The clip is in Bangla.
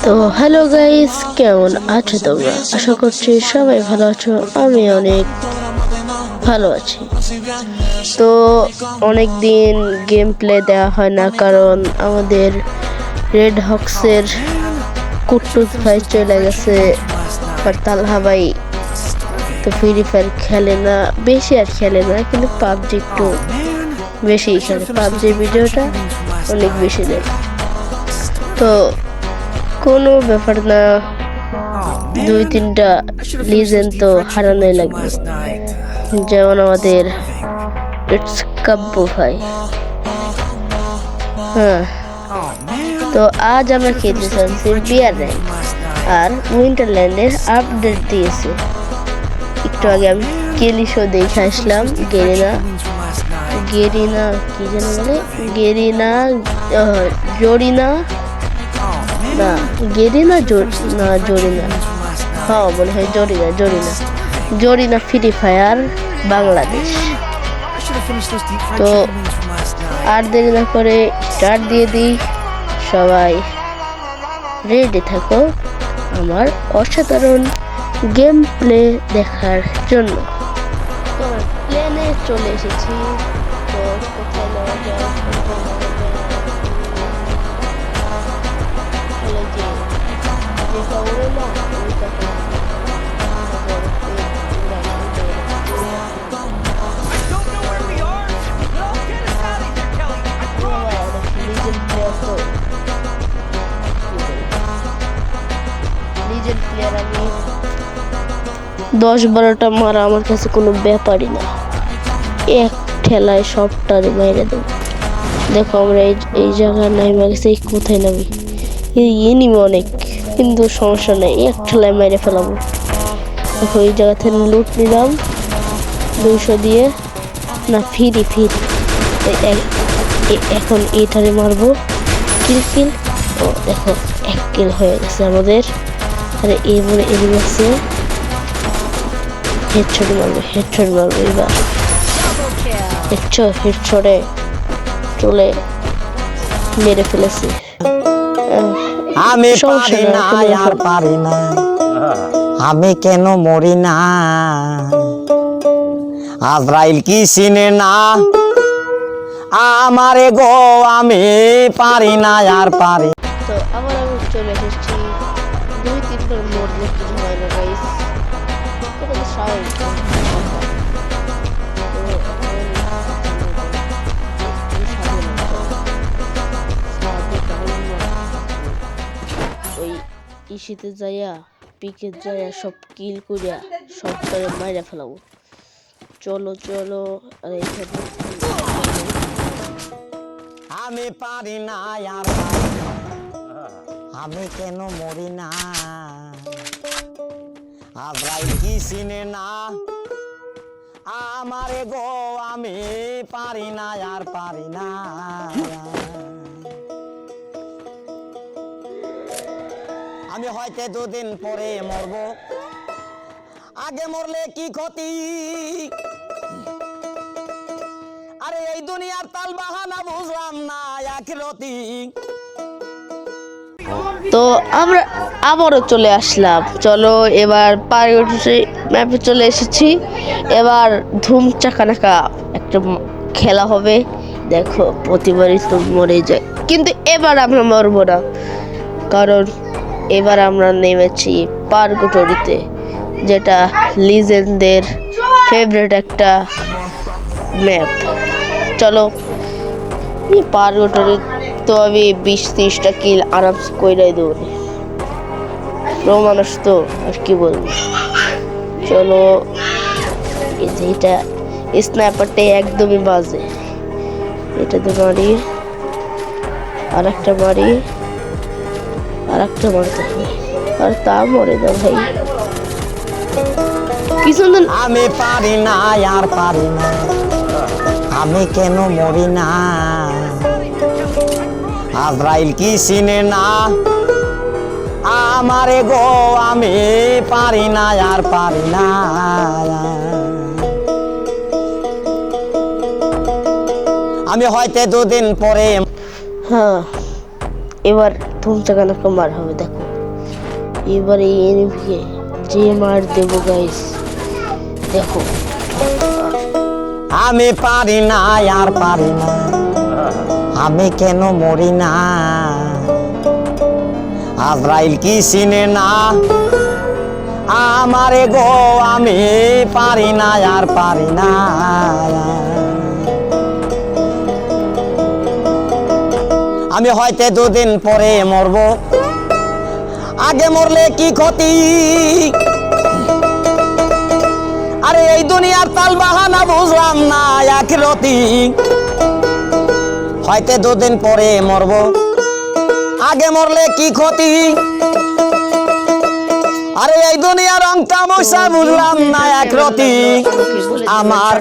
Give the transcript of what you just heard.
তো হ্যালো গাইস, কেমন আছো তোমরা? আশা করছি সবাই ভালো আছো। আমি অনেক ভালো আছি। তো অনেক দিন গেম প্লে দেওয়া হয় না, কারণ আমাদের রেড হক্সের কুট্টুস ভাই চলে গেছে। আর তালহা ভাই তো ফ্রি ফায়ার খেলে না, বেশি আর খেলে না, কিন্তু পাবজি একটু বেশি খেলে। পাবজির ভিডিওটা অনেক বেশি দেয়। তো কোনো ব্যাপার না, 2-3টা লিজেন্ড তো হারানোই লাগবে। যেমন আমাদের ইটস কাব্য ভাই। হ্যাঁ, তো আজ আমরা খেলতে চাচ্ছি বিয়ার র্যাঙ্ক, আর উইন্টারল্যান্ডের আপডেট দিয়েছে। একটু আগে আমি কেলি শো দেখে আসলাম। গেরিনা কি যেন বলে, জরিনা না, জরিনা, হ্যাঁ মনে হয় জরিনা ফ্রি ফায়ার বাংলাদেশ। তো আর দেরি না করে স্টার্ট দিয়ে দিই। সবাই রেডি থাকো আমার অসাধারণ গেম প্লে দেখার জন্য। তো প্লেনে চলে এসেছি। তো কোথায় নেওয়া যায়, যেটা ওরে না ওইটা লিজেন্ড প্লেয়ার। আমি 10-12টা মারা আমার কাছে কোনো ব্যাপারই না, এক ঠেলায় সবটারে মেরে দেব। দেখো আমরা এই জায়গায় নাইমা গেছে, কোথায় নামি, এনিমি অনেক, কিন্তু সমস্যা নেই, এক ঠেলায় মেরে ফেলাবো। দেখো এই জায়গা থেকে লুট নিলাম 200 দিয়ে, না ফ্রি। এখন এটারে মারবো, কিল। ও দেখো 1 কিল হয়ে গেছে আমাদের। আরে এবারে এনিমি আছে, হেডশট মারবো এবার। দেখছো হেডশটে চলে মেরে ফেলেছি। আমি পারি না আর পারি না, আমি কেন মরি না, আজরাইল কি চিনে না আমারে গো, আমি পারি না আর পারি। তো আবার আমি চলে এসেছি 2-3বার মরলে কিছু হয় না গাইস, এটা তো স্বাভাবিক। ওই ইসিতে যাইয়া পিকে যাইয়া সব কিল করিয়া সবটারে মাইরা ফেলাবো। চলো আর এখানে আমি পারি না আর আমি কেন মরি না, আজরাইল কি চিনে না আমারে গো, আমি পারি না আর পারি না। আমি হয়তো 2 দিন পরে মরবো, আগে মরলে কি ক্ষতি, আরে এই দুনিয়ার তাল বাহানা বুঝলাম না আখিরাতি। তো আমরা আবারও চলে আসলাম। চলো এবার ম্যাপে চলে এসেছি। এবার ধুম চাকানাকা একটা খেলা হবে। দেখো প্রতিবারই তো মরে যায়, কিন্তু এবার আমরা মরবো না, কারণ এবার আমরা নেমেছি পার্গটরিতে, যেটা লিজেন্ডদের ফেভারিট একটা ম্যাপ। চলো পার্গটরি তো আমি 20-30টা কিল আরামসে কইরাই দেবো, প্রো মানুষ তো আর কি বলবো। চলো এটা স্ন্যাপারটা একদমই বাজে, এটাতে মারি, আর একটা মারতে হবে, আর তা মরে দাও ভাই। কি সুন্দর। আমি পারি না আর পারি না, আমি কেন মরি না, আজরাইল কি চিনে না আমারে গো, আমি পারি না আর পারি না। আমি হয়তো 2 দিন পরে। হ্যাঁ, এবার ধুমচাকানাকা মার হবে। দেখো এবার এই এনিমিকে যে মার দেবো গাইস, দেখো। আমি পারি না আর পারি না, আমি কেন মরি না? আজরাইল কি চিনে না আমারে গো? আমি পারি না আর পারি না। আমি হয়তো দুদিন পরে মরবো, আগে মরলে কি ক্ষতি? আরে এই দুনিয়ার তাল বাহানা বুঝলাম না আখিরাতি। হয়তো দুদিন পরে মরবো, আগে মরলে কি ক্ষতি? আরে এই দুনিয়ার রং তামাশা বুঝলাম না আখিরাতি। আমার